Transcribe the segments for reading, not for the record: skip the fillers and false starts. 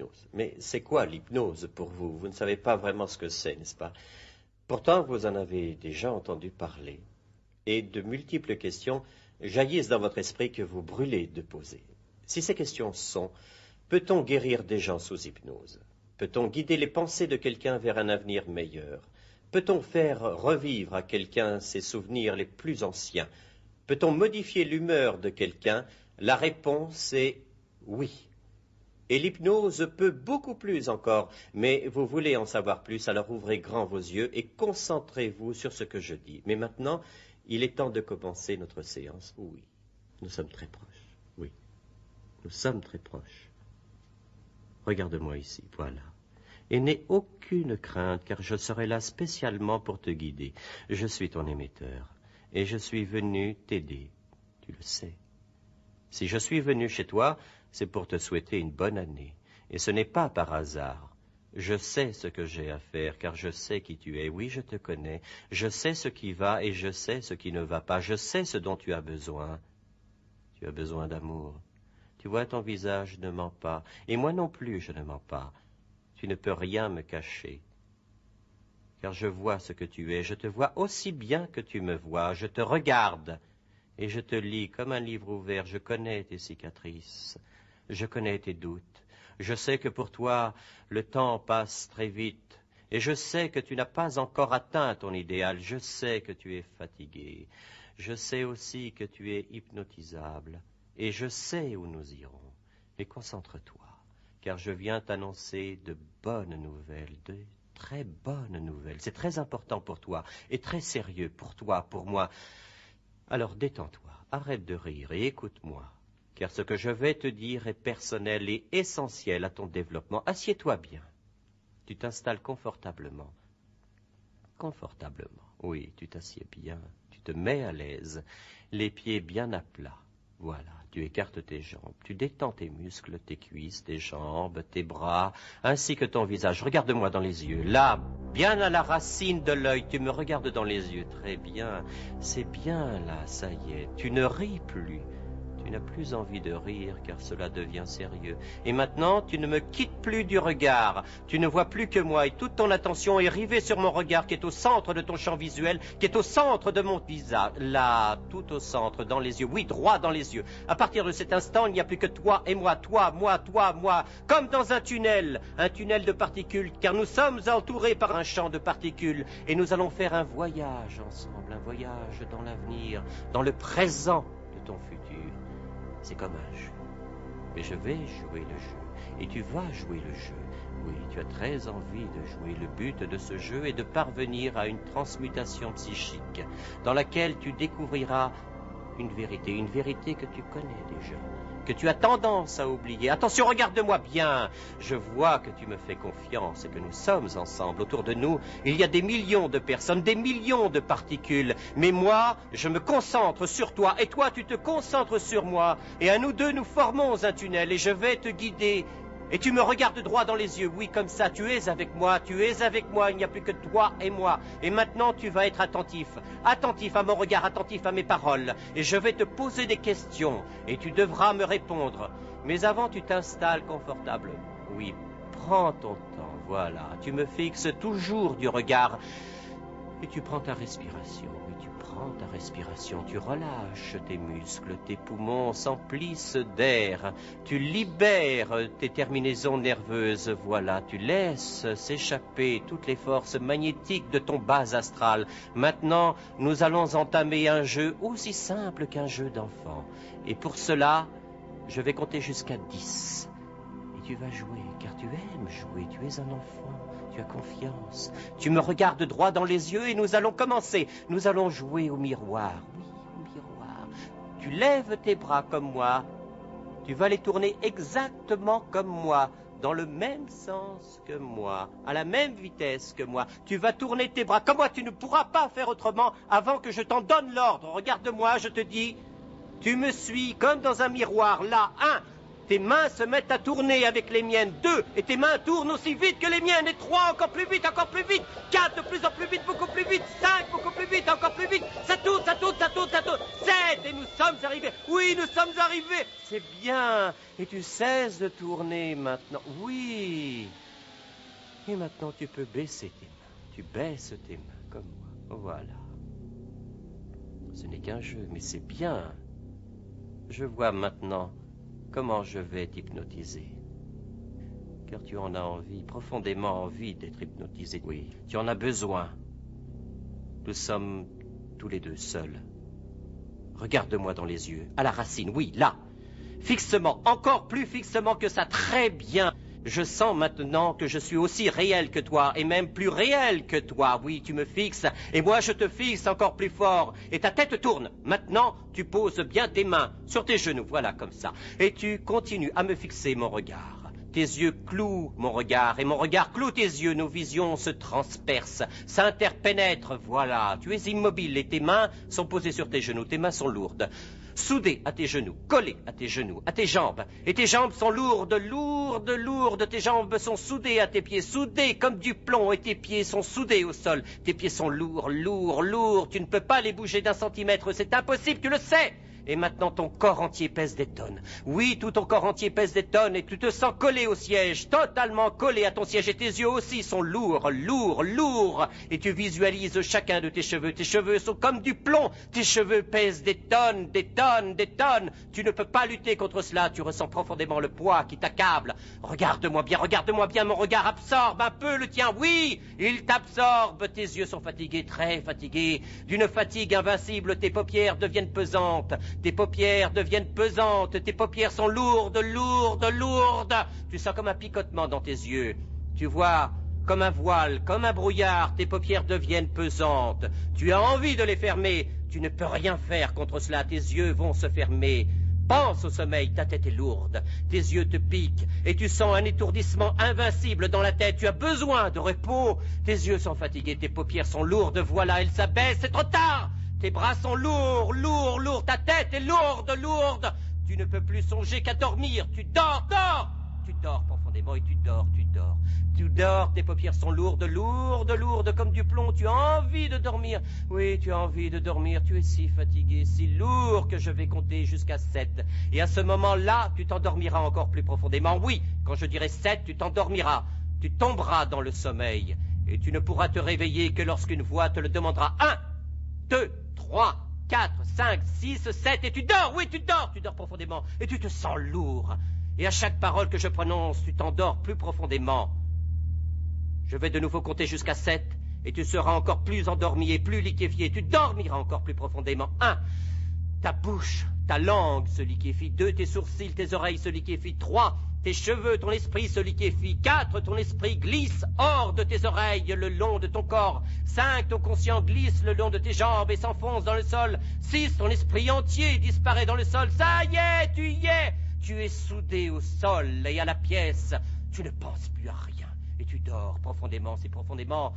l'hypnose. Mais c'est quoi l'hypnose pour vous? Vous ne savez pas vraiment ce que c'est, n'est-ce pas? Pourtant, vous en avez déjà entendu parler. Et de multiples questions jaillissent dans votre esprit que vous brûlez de poser. Si ces questions sont: peut-on guérir des gens sous hypnose? Peut-on guider les pensées de quelqu'un vers un avenir meilleur? Peut-on faire revivre à quelqu'un ses souvenirs les plus anciens? Peut-on modifier l'humeur de quelqu'un? La réponse est oui. Et l'hypnose peut beaucoup plus encore, mais vous voulez en savoir plus, alors ouvrez grand vos yeux et concentrez-vous sur ce que je dis. Mais maintenant, il est temps de commencer notre séance. Oui, nous sommes très proches. Oui, nous sommes très proches. Regarde-moi ici, voilà. Et n'aie aucune crainte, car je serai là spécialement pour te guider. Je suis ton émetteur, et je suis venu t'aider, tu le sais. Si je suis venu chez toi, c'est pour te souhaiter une bonne année. Et ce n'est pas par hasard. Je sais ce que j'ai à faire, car je sais qui tu es. Oui, je te connais. Je sais ce qui va et je sais ce qui ne va pas. Je sais ce dont tu as besoin. Tu as besoin d'amour. Tu vois, ton visage ne ment pas. Et moi non plus, je ne mens pas. Tu ne peux rien me cacher. Car je vois ce que tu es. Je te vois aussi bien que tu me vois. Je te regarde. Et je te lis comme un livre ouvert. Je connais tes cicatrices. Je connais tes doutes. Je sais que pour toi, le temps passe très vite. Et je sais que tu n'as pas encore atteint ton idéal. Je sais que tu es fatigué. Je sais aussi que tu es hypnotisable. Et je sais où nous irons. Et concentre-toi, car je viens t'annoncer de bonnes nouvelles, de très bonnes nouvelles. C'est très important pour toi et très sérieux pour toi, pour moi. Alors détends-toi, arrête de rire et écoute-moi, car ce que je vais te dire est personnel et essentiel à ton développement. Assieds-toi bien. Tu t'installes confortablement. Confortablement. Oui, tu t'assieds bien. Tu te mets à l'aise, les pieds bien à plat. Voilà, tu écartes tes jambes, tu détends tes muscles, tes cuisses, tes jambes, tes bras, ainsi que ton visage. Regarde-moi dans les yeux, là, bien à la racine de l'œil, tu me regardes dans les yeux. Très bien, c'est bien là, ça y est, tu ne ris plus. Tu n'as plus envie de rire, car cela devient sérieux. Et maintenant, tu ne me quittes plus du regard. Tu ne vois plus que moi, et toute ton attention est rivée sur mon regard, qui est au centre de ton champ visuel, qui est au centre de mon visage. Là, tout au centre, dans les yeux. Oui, droit dans les yeux. À partir de cet instant, il n'y a plus que toi et moi, toi, moi, comme dans un tunnel de particules, car nous sommes entourés par un champ de particules, et nous allons faire un voyage ensemble, un voyage dans l'avenir, dans le présent de ton futur. C'est comme un jeu. Mais je vais jouer le jeu. Et tu vas jouer le jeu. Oui, tu as très envie de jouer. Le but de ce jeu est de parvenir à une transmutation psychique dans laquelle tu découvriras une vérité que tu connais déjà, que tu as tendance à oublier. Attention, regarde-moi bien. Je vois que tu me fais confiance et que nous sommes ensemble. Autour de nous, il y a des millions de personnes, des millions de particules. Mais moi, je me concentre sur toi et toi, tu te concentres sur moi. Et à nous deux, nous formons un tunnel et je vais te guider. Et tu me regardes droit dans les yeux, oui, comme ça, tu es avec moi, il n'y a plus que toi et moi. Et maintenant, tu vas être attentif à mon regard, attentif à mes paroles. Et je vais te poser des questions, et tu devras me répondre. Mais avant, tu t'installes confortablement. Oui, prends ton temps, voilà. Tu me fixes toujours du regard, et tu prends ta respiration. Ta respiration, tu relâches tes muscles, tes poumons s'emplissent d'air, tu libères tes terminaisons nerveuses, voilà, tu laisses s'échapper toutes les forces magnétiques de ton bas astral. Maintenant, nous allons entamer un jeu aussi simple qu'un jeu d'enfant. Et pour cela, je vais compter jusqu'à 10. Et tu vas jouer, car tu aimes jouer, tu es un enfant. Tu as confiance. Tu me regardes droit dans les yeux et nous allons commencer. Nous allons jouer au miroir. Oui, au miroir. Tu lèves tes bras comme moi. Tu vas les tourner exactement comme moi, dans le même sens que moi, à la même vitesse que moi. Tu vas tourner tes bras comme moi. Tu ne pourras pas faire autrement avant que je t'en donne l'ordre. Regarde-moi, je te dis. Tu me suis comme dans un miroir. Là, 1, tes mains se mettent à tourner avec les miennes. 2, et tes mains tournent aussi vite que les miennes. Et 3, encore plus vite, 4, de plus en plus vite, beaucoup plus vite, 5, beaucoup plus vite, encore plus vite. Ça tourne, ça tourne, ça tourne, ça tourne. 7, et nous sommes arrivés. Oui, nous sommes arrivés. C'est bien. Et tu cesses de tourner maintenant. Oui. Et maintenant, tu peux baisser tes mains. Tu baisses tes mains, comme moi. Voilà. Ce n'est qu'un jeu, mais c'est bien. Je vois maintenant comment je vais t'hypnotiser. Car tu en as envie, profondément envie d'être hypnotisé. Oui, tu en as besoin. Nous sommes tous les deux seuls. Regarde-moi dans les yeux, à la racine, oui, là. Fixement, encore plus fixement que ça, très bien. Je sens maintenant que je suis aussi réel que toi, et même plus réel que toi. Oui, tu me fixes, et moi je te fixe encore plus fort. Et ta tête tourne. Maintenant, tu poses bien tes mains sur tes genoux, voilà, comme ça. Et tu continues à me fixer mon regard. Tes yeux clouent mon regard, et mon regard cloue tes yeux. Nos visions se transpercent, s'interpénètrent, voilà. Tu es immobile, et tes mains sont posées sur tes genoux. Tes mains sont lourdes. Soudées à tes genoux, collées à tes genoux, à tes jambes. Et tes jambes sont lourdes, lourdes, lourdes. Tes jambes sont soudées à tes pieds, soudées comme du plomb. Et tes pieds sont soudés au sol. Tes pieds sont lourds, lourds, lourds. Tu ne peux pas les bouger d'un centimètre, c'est impossible, tu le sais. Et maintenant, ton corps entier pèse des tonnes. Oui, tout ton corps entier pèse des tonnes et tu te sens collé au siège, totalement collé à ton siège. Et tes yeux aussi sont lourds, lourds, lourds. Et tu visualises chacun de tes cheveux. Tes cheveux sont comme du plomb. Tes cheveux pèsent des tonnes, des tonnes, des tonnes. Tu ne peux pas lutter contre cela. Tu ressens profondément le poids qui t'accable. Regarde-moi bien. Mon regard absorbe un peu le tien. Oui, il t'absorbe. Tes yeux sont fatigués, très fatigués. D'une fatigue invincible, tes paupières deviennent pesantes. Tes paupières deviennent pesantes, tes paupières sont lourdes, lourdes, lourdes. Tu sens comme un picotement dans tes yeux. Tu vois comme un voile, comme un brouillard, tes paupières deviennent pesantes. Tu as envie de les fermer, tu ne peux rien faire contre cela, tes yeux vont se fermer. Pense au sommeil, ta tête est lourde, tes yeux te piquent et tu sens un étourdissement invincible dans la tête. Tu as besoin de repos, tes yeux sont fatigués, tes paupières sont lourdes, voilà, elles s'abaissent, c'est trop tard. Tes bras sont lourds, lourds, lourds, ta tête est lourde, lourde. Tu ne peux plus songer qu'à dormir, tu dors, dors. Tu dors profondément et tu dors. Tu dors, tes paupières sont lourdes, lourdes, lourdes comme du plomb. Tu as envie de dormir, oui, tu as envie de dormir. Tu es si fatigué, si lourd que je vais compter jusqu'à 7. Et à ce moment-là, tu t'endormiras encore plus profondément. Oui, quand je dirai 7, tu t'endormiras. Tu tomberas dans le sommeil et tu ne pourras te réveiller que lorsqu'une voix te le demandera. 1, 2, 3, 4, 5, 6, 7, et tu dors, oui, tu dors profondément, et tu te sens lourd. Et à chaque parole que je prononce, tu t'endors plus profondément. Je vais de nouveau compter jusqu'à 7, et tu seras encore plus endormi et plus liquéfié. Tu dormiras encore plus profondément. 1, ta bouche, ta langue se liquéfie. 2, tes sourcils, tes oreilles se liquéfient. 3, tes cheveux, ton esprit se liquéfie. 4, ton esprit glisse hors de tes oreilles le long de ton corps. 5, ton conscient glisse le long de tes jambes et s'enfonce dans le sol. 6, ton esprit entier disparaît dans le sol. Ça y est, tu y es. Tu es soudé au sol et à la pièce. Tu ne penses plus à rien et tu dors profondément, si profondément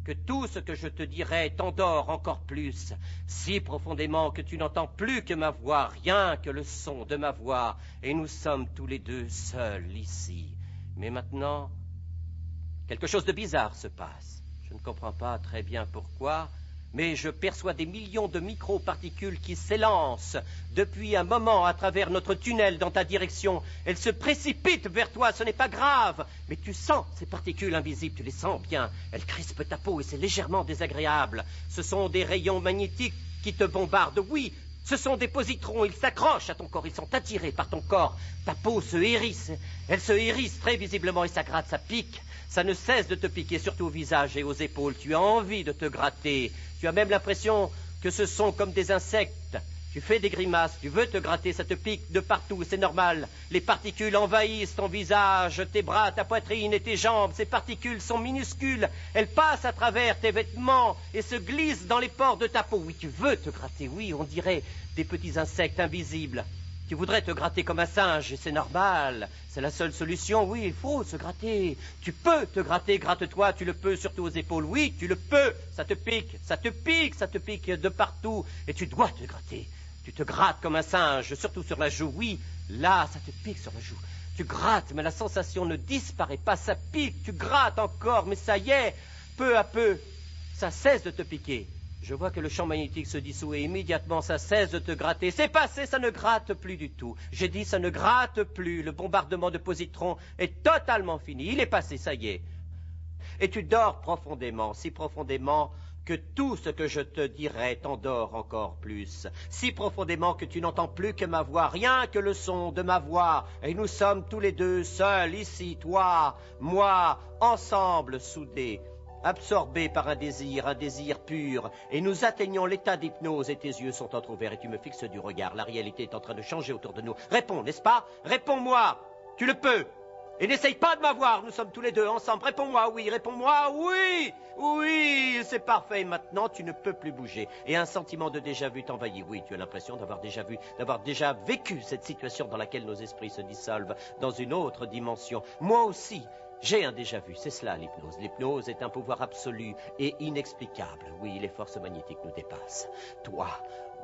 que tout ce que je te dirai t'endort encore plus, si profondément que tu n'entends plus que ma voix, rien que le son de ma voix, et nous sommes tous les deux seuls ici. Mais maintenant, quelque chose de bizarre se passe. Je ne comprends pas très bien pourquoi, mais je perçois des millions de micro-particules qui s'élancent depuis un moment à travers notre tunnel dans ta direction. Elles se précipitent vers toi, ce n'est pas grave, mais tu sens ces particules invisibles, tu les sens bien. Elles crispent ta peau et c'est légèrement désagréable. Ce sont des rayons magnétiques qui te bombardent, oui. Ce sont des positrons, ils s'accrochent à ton corps, ils sont attirés par ton corps. Ta peau se hérisse, elle se hérisse très visiblement et ça gratte, ça pique. Ça ne cesse de te piquer, surtout au visage et aux épaules. Tu as envie de te gratter. Tu as même l'impression que ce sont comme des insectes. Tu fais des grimaces, tu veux te gratter, ça te pique de partout, c'est normal. Les particules envahissent ton visage, tes bras, ta poitrine et tes jambes. Ces particules sont minuscules. Elles passent à travers tes vêtements et se glissent dans les pores de ta peau. Oui, tu veux te gratter, oui, on dirait des petits insectes invisibles. Tu voudrais te gratter comme un singe, et c'est normal. C'est la seule solution, oui, il faut se gratter. Tu peux te gratter, gratte-toi, tu le peux, surtout aux épaules. Oui, tu le peux, ça te pique, ça te pique, ça te pique de partout. Et tu dois te gratter. Tu te grattes comme un singe, surtout sur la joue. Oui, là, ça te pique sur la joue. Tu grattes, mais la sensation ne disparaît pas, ça pique. Tu grattes encore, mais ça y est, peu à peu, ça cesse de te piquer. Je vois que le champ magnétique se dissout et immédiatement ça cesse de te gratter. C'est passé, ça ne gratte plus du tout. J'ai dit ça ne gratte plus. Le bombardement de positrons est totalement fini. Il est passé, ça y est. Et tu dors profondément, si profondément que tout ce que je te dirai t'endort encore plus. Si profondément que tu n'entends plus que ma voix, rien que le son de ma voix. Et nous sommes tous les deux seuls ici, toi, moi, ensemble, soudés. Absorbé par un désir pur, et nous atteignons l'état d'hypnose, et tes yeux sont entrouverts, et tu me fixes du regard. La réalité est en train de changer autour de nous. Réponds, n'est-ce pas? Réponds-moi, tu le peux. Et n'essaye pas de m'avoir, nous sommes tous les deux ensemble. Réponds-moi, oui, réponds-moi, oui. Oui, c'est parfait. Maintenant, tu ne peux plus bouger. Et un sentiment de déjà-vu t'envahit. Oui, tu as l'impression d'avoir déjà vu, d'avoir déjà vécu cette situation dans laquelle nos esprits se dissolvent dans une autre dimension. Moi aussi. J'ai un déjà-vu, c'est cela l'hypnose. L'hypnose est un pouvoir absolu et inexplicable. Oui, les forces magnétiques nous dépassent. Toi,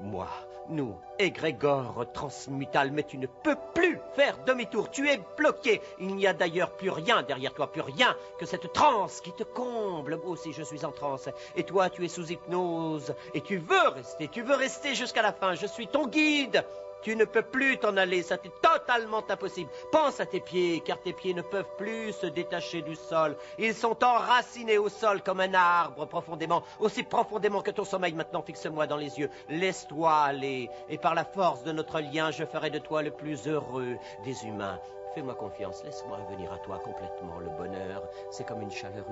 moi, nous, égrégore transmutal, mais tu ne peux plus faire demi-tour. Tu es bloqué. Il n'y a d'ailleurs plus rien derrière toi, plus rien que cette transe qui te comble. Moi aussi, je suis en transe. Et toi, tu es sous hypnose. Et tu veux rester jusqu'à la fin. Je suis ton guide. Tu ne peux plus t'en aller, ça t'est totalement impossible. Pense à tes pieds, car tes pieds ne peuvent plus se détacher du sol. Ils sont enracinés au sol comme un arbre profondément, aussi profondément que ton sommeil. Maintenant, fixe-moi dans les yeux, laisse-toi aller. Et par la force de notre lien, je ferai de toi le plus heureux des humains. Fais-moi confiance, laisse-moi venir à toi complètement. Le bonheur, c'est comme une chaleur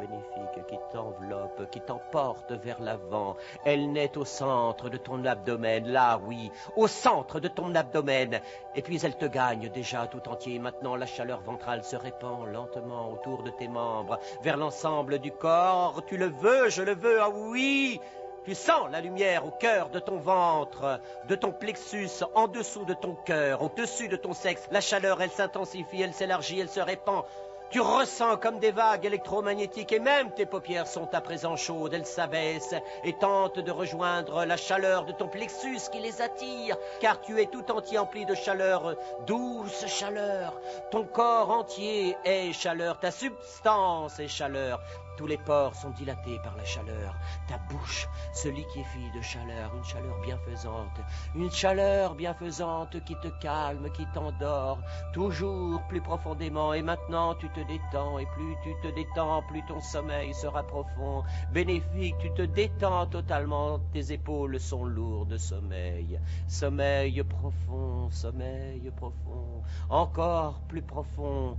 bénéfique qui t'enveloppe, qui t'emporte vers l'avant. Elle naît au centre de ton abdomen, là, oui, au centre de ton abdomen. Et puis elle te gagne déjà tout entier. Maintenant, la chaleur ventrale se répand lentement autour de tes membres, vers l'ensemble du corps. Tu le veux, je le veux, ah oui! Tu sens la lumière au cœur de ton ventre, de ton plexus, en dessous de ton cœur, au-dessus de ton sexe. La chaleur, elle s'intensifie, elle s'élargit, elle se répand. Tu ressens comme des vagues électromagnétiques et même tes paupières sont à présent chaudes. Elles s'abaissent et tentent de rejoindre la chaleur de ton plexus qui les attire. Car tu es tout entier empli de chaleur, douce chaleur. Ton corps entier est chaleur, ta substance est chaleur. Tous les pores sont dilatés par la chaleur. Ta bouche se liquéfie de chaleur, une chaleur bienfaisante qui te calme, qui t'endort, toujours plus profondément. Et maintenant, tu te détends, et plus tu te détends, plus ton sommeil sera profond, bénéfique. Tu te détends totalement, tes épaules sont lourdes de sommeil. Sommeil profond, encore plus profond.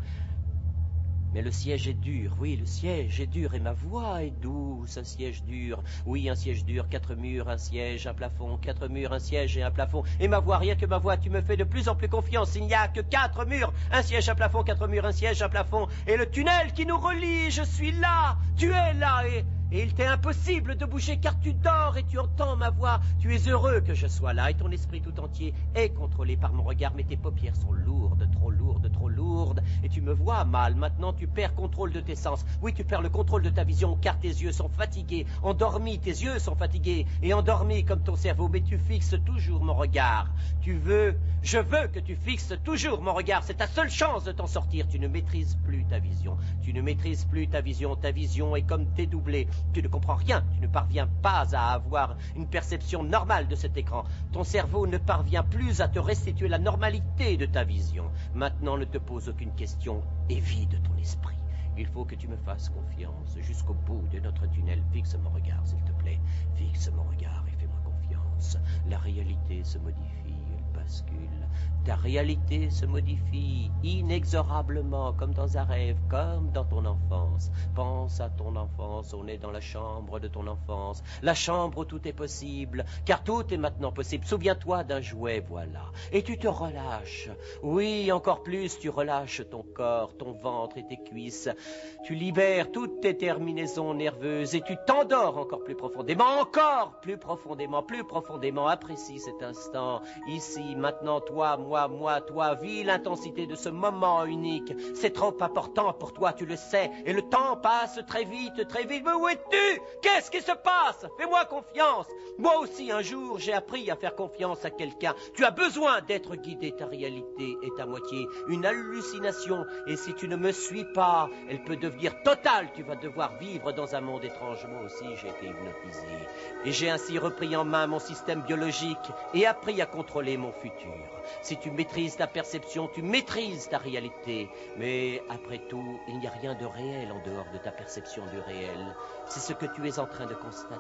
Mais le siège est dur, oui, le siège est dur, et ma voix est douce, un siège dur. Oui, un siège dur, 4 murs, un siège, un plafond, 4 murs, un siège et un plafond. Et ma voix, rien que ma voix, tu me fais de plus en plus confiance. Il n'y a que 4 murs, un siège, un plafond, 4 murs, un siège, un plafond. Et le tunnel qui nous relie, je suis là, tu es là, et il t'est impossible de bouger car tu dors et tu entends ma voix. Tu es heureux que je sois là et ton esprit tout entier est contrôlé par mon regard. Mais tes paupières sont lourdes, trop lourdes, trop lourdes. Et tu me vois mal. Maintenant tu perds contrôle de tes sens. Oui, tu perds le contrôle de ta vision car tes yeux sont fatigués. Endormis, tes yeux sont fatigués et endormis comme ton cerveau. Mais tu fixes toujours mon regard. Je veux que tu fixes toujours mon regard. C'est ta seule chance de t'en sortir. Tu ne maîtrises plus ta vision. Tu ne maîtrises plus ta vision. Ta vision est comme dédoublée. Tu ne comprends rien, tu ne parviens pas à avoir une perception normale de cet écran. Ton cerveau ne parvient plus à te restituer la normalité de ta vision. Maintenant, ne te pose aucune question et vide ton esprit. Il faut que tu me fasses confiance jusqu'au bout de notre tunnel. Fixe mon regard, s'il te plaît. Fixe mon regard et fais-moi confiance. La réalité se modifie, elle bascule. Ta réalité se modifie inexorablement, comme dans un rêve, comme dans ton enfance. Pense à ton enfance, on est dans la chambre de ton enfance. La chambre où tout est possible, car tout est maintenant possible. Souviens-toi d'un jouet, voilà. Et tu te relâches. Oui, encore plus, tu relâches ton corps, ton ventre et tes cuisses. Tu libères toutes tes terminaisons nerveuses et tu t'endors encore plus profondément, plus profondément. Apprécie cet instant, ici, vis maintenant, toi, moi, toi, vis l'intensité de ce moment unique. C'est trop important pour toi, tu le sais, et le temps passe très vite, mais où es-tu? Qu'est-ce qui se passe? Fais-moi confiance. Moi aussi, un jour, j'ai appris à faire confiance à quelqu'un. Tu as besoin d'être guidé, ta réalité est à moitié une hallucination, et si tu ne me suis pas, elle peut devenir totale. Tu vas devoir vivre dans un monde étrange. Moi aussi, j'ai été hypnotisé, et j'ai ainsi repris en main mon système biologique et appris à contrôler mon futur. Si tu maîtrises ta perception, tu maîtrises ta réalité. Mais après tout, il n'y a rien de réel en dehors de ta perception du réel. C'est ce que tu es en train de constater.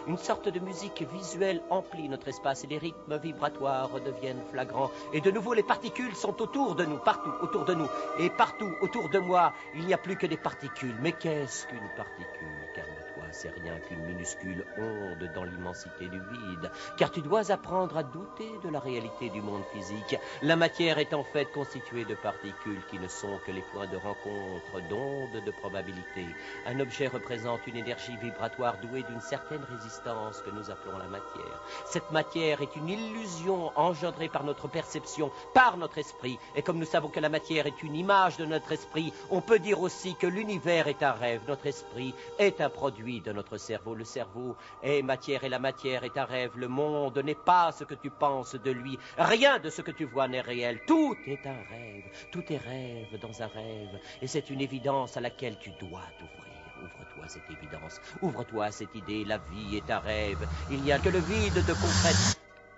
Une sorte de musique visuelle emplit notre espace et les rythmes vibratoires deviennent flagrants. Et de nouveau, les particules sont autour de nous, partout autour de nous. Et partout autour de moi, il n'y a plus que des particules. Mais qu'est-ce qu'une particule? Calme-toi, c'est rien qu'une minuscule onde dans l'immensité du vide. Car tu dois apprendre à douter de la réalité du monde physique. La matière est en fait constituée de particules qui ne sont que les points de rencontre d'ondes de probabilité. Un objet représente une énergie vibratoire douée d'une certaine résistance que nous appelons la matière. Cette matière est une illusion engendrée par notre perception, par notre esprit. Et comme nous savons que la matière est une image de notre esprit, on peut dire aussi que l'univers est un rêve. Notre esprit est un produit de notre cerveau. Le cerveau est matière et la matière est un rêve. Le monde n'est pas ce que tu penses de lui. Rien de ce que tu vois n'est réel. Tout est un rêve. Tout est rêve dans un rêve. Et c'est une évidence à laquelle tu dois t'ouvrir. Ouvre-toi à cette évidence. Ouvre-toi à cette idée. La vie est un rêve. Il n'y a que le vide de concret.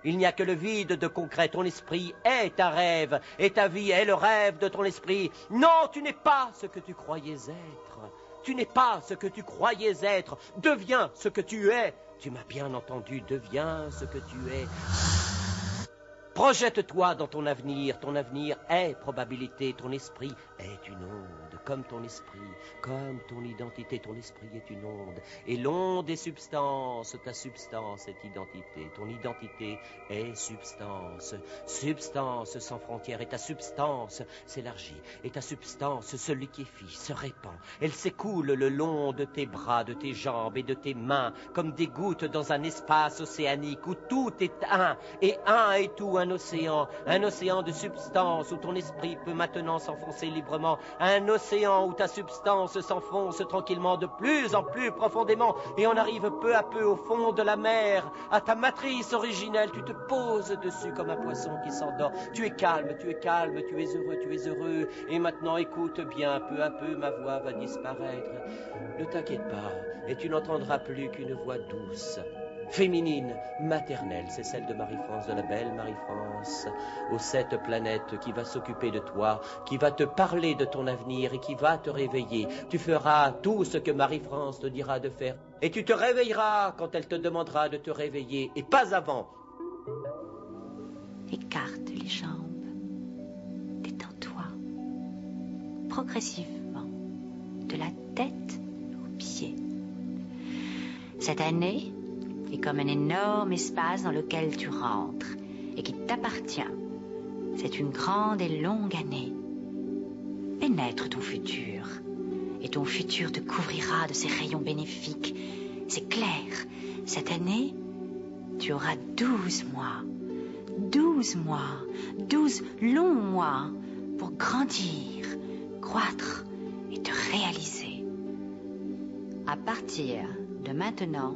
Il n'y a que le vide de concret. Ton esprit est un rêve. Et ta vie est le rêve de ton esprit. Non, tu n'es pas ce que tu croyais être. Tu n'es pas ce que tu croyais être. Deviens ce que tu es. Tu m'as bien entendu. Deviens ce que tu es. Projette-toi dans ton avenir est probabilité, ton esprit est une onde, comme ton esprit, comme ton identité, ton esprit est une onde, et l'onde est substance, ta substance est identité, ton identité est substance, substance sans frontières, et ta substance s'élargit, et ta substance se liquéfie, se répand, elle s'écoule le long de tes bras, de tes jambes et de tes mains, comme des gouttes dans un espace océanique où tout est un est tout, un océan de substance où ton esprit peut maintenant s'enfoncer librement, un océan où ta substance s'enfonce tranquillement de plus en plus profondément et on arrive peu à peu au fond de la mer, à ta matrice originelle, tu te poses dessus comme un poisson qui s'endort, tu es calme, tu es heureux, et maintenant écoute bien, peu à peu ma voix va disparaître, ne t'inquiète pas, et tu n'entendras plus qu'une voix douce, féminine, maternelle, c'est celle de Marie-France, de la belle Marie-France, aux 7 planètes, qui va s'occuper de toi, qui va te parler de ton avenir et qui va te réveiller. Tu feras tout ce que Marie-France te dira de faire et tu te réveilleras quand elle te demandera de te réveiller et pas avant. Écarte les jambes, détends-toi, progressivement, de la tête aux pieds. Cette année est comme un énorme espace dans lequel tu rentres et qui t'appartient. C'est une grande et longue année. Pénètre ton futur et ton futur te couvrira de ses rayons bénéfiques. C'est clair, cette année, tu auras 12 mois. 12 mois, 12 longs mois pour grandir, croître et te réaliser. À partir de maintenant,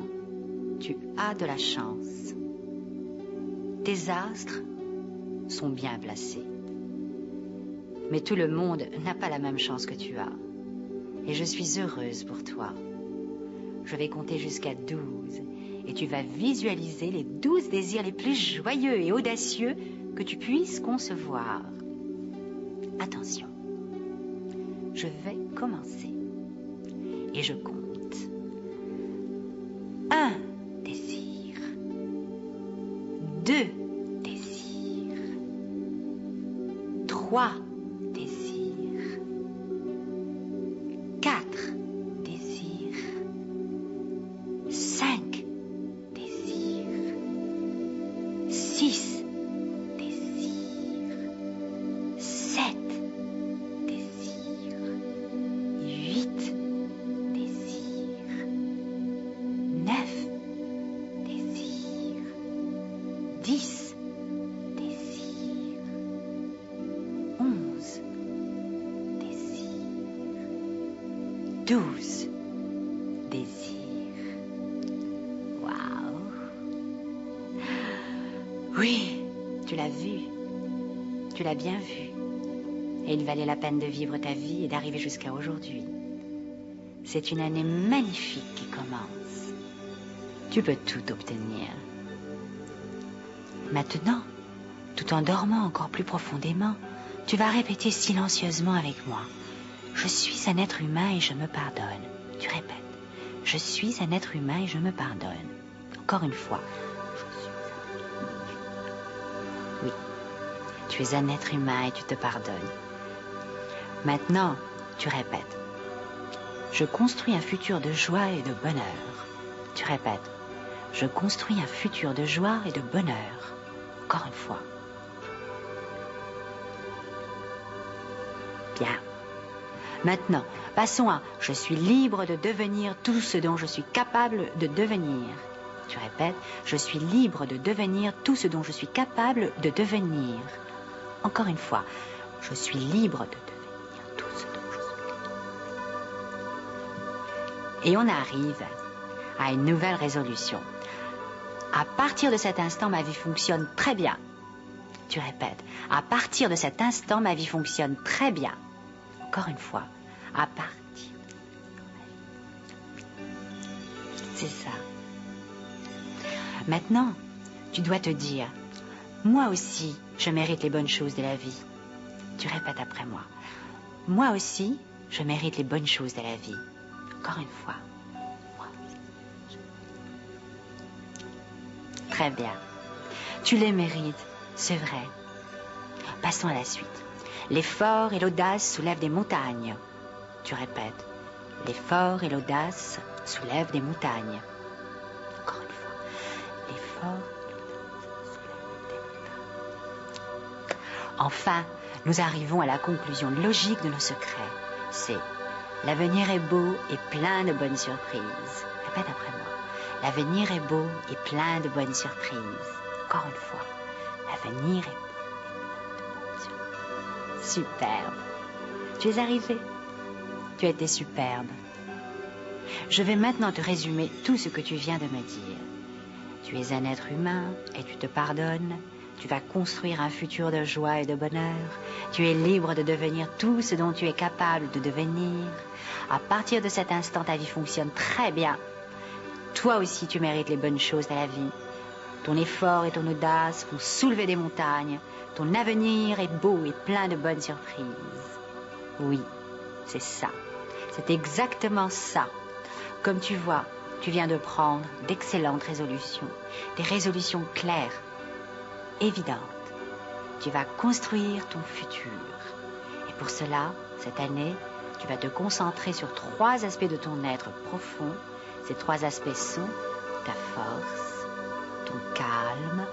tu as de la chance. Tes astres sont bien placés. Mais tout le monde n'a pas la même chance que tu as. Et je suis heureuse pour toi. Je vais compter jusqu'à 12 et tu vas visualiser les 12 désirs les plus joyeux et audacieux que tu puisses concevoir. Attention, je vais commencer et je compte. 1 désir, 2 désirs, 3 désirs, 4 désirs, 5 désirs, 6 désirs, 7 désirs, 8 désirs, 9 désirs, 10 désirs, 12 désirs. Waouh! Oui, tu l'as vu. Tu l'as bien vu. Et il valait la peine de vivre ta vie et d'arriver jusqu'à aujourd'hui. C'est une année magnifique qui commence. Tu peux tout obtenir. Maintenant, tout en dormant encore plus profondément, tu vas répéter silencieusement avec moi. Je suis un être humain et je me pardonne. Tu répètes. Je suis un être humain et je me pardonne. Encore une fois. Oui, tu es un être humain et tu te pardonnes. Maintenant, tu répètes. Je construis un futur de joie et de bonheur. Tu répètes. Je construis un futur de joie et de bonheur. Encore une fois. Bien. Maintenant, passons à « Je suis libre de devenir tout ce dont je suis capable de devenir ». Tu répètes « Je suis libre de devenir tout ce dont je suis capable de devenir ». Encore une fois. Je suis libre de devenir tout ce dont je suis capable. Et on arrive à une nouvelle résolution. À partir de cet instant, ma vie fonctionne très bien. Tu répètes. À partir de cet instant, ma vie fonctionne très bien. Encore une fois. À partir. C'est ça. Maintenant, tu dois te dire, moi aussi, je mérite les bonnes choses de la vie. Tu répètes après moi. Moi aussi, je mérite les bonnes choses de la vie. Encore une fois. Très bien. Tu les mérites, c'est vrai. Passons à la suite. L'effort et l'audace soulèvent des montagnes. Tu répètes. L'effort et l'audace soulèvent des montagnes. Encore une fois. L'effort et l'audace soulèvent des montagnes. Enfin, nous arrivons à la conclusion logique de nos secrets. C'est l'avenir est beau et plein de bonnes surprises. Répète après moi. L'avenir est beau et plein de bonnes surprises. Encore une fois. L'avenir est beau et plein de bonnes surprises. Superbe. Tu es arrivé. Tu as été superbe. Je vais maintenant te résumer tout ce que tu viens de me dire. Tu es un être humain et tu te pardonnes. Tu vas construire un futur de joie et de bonheur. Tu es libre de devenir tout ce dont tu es capable de devenir. À partir de cet instant, ta vie fonctionne très bien. Toi aussi, tu mérites les bonnes choses de la vie. Ton effort et ton audace vont soulever des montagnes. Ton avenir est beau et plein de bonnes surprises. Oui, c'est ça. C'est exactement ça. Comme tu vois, tu viens de prendre d'excellentes résolutions. Des résolutions claires, évidentes. Tu vas construire ton futur. Et pour cela, cette année, tu vas te concentrer sur 3 aspects de ton être profond. Ces 3 aspects sont ta force, ton calme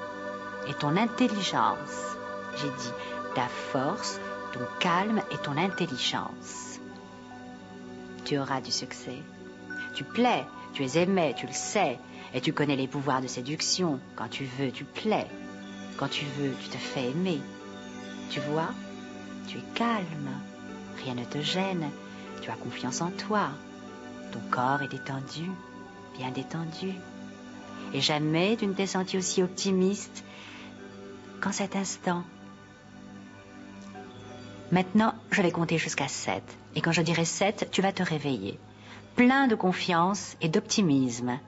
et ton intelligence. J'ai dit ta force, ton calme et ton intelligence. Tu auras du succès. Tu plais, tu es aimé, tu le sais. Et tu connais les pouvoirs de séduction. Quand tu veux, tu plais. Quand tu veux, tu te fais aimer. Tu vois, tu es calme. Rien ne te gêne. Tu as confiance en toi. Ton corps est détendu, bien détendu. Et jamais tu ne t'es senti aussi optimiste qu'en cet instant. Maintenant, je vais compter jusqu'à 7. Et quand je dirai 7, tu vas te réveiller. Plein de confiance et d'optimisme.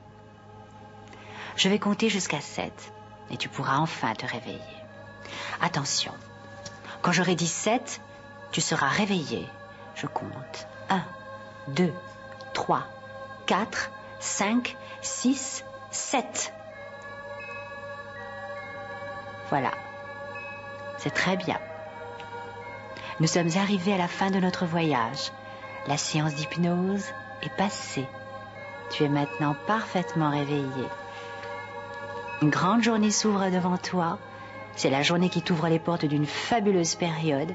Je vais compter jusqu'à 7. Et tu pourras enfin te réveiller. Attention. Quand j'aurai dit 7, tu seras réveillé. Je compte. 1, 2, 3, 4, 5, 6, 7. Voilà. C'est très bien. Nous sommes arrivés à la fin de notre voyage. La séance d'hypnose est passée. Tu es maintenant parfaitement réveillé. Une grande journée s'ouvre devant toi. C'est la journée qui t'ouvre les portes d'une fabuleuse période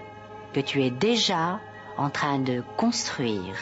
que tu es déjà en train de construire.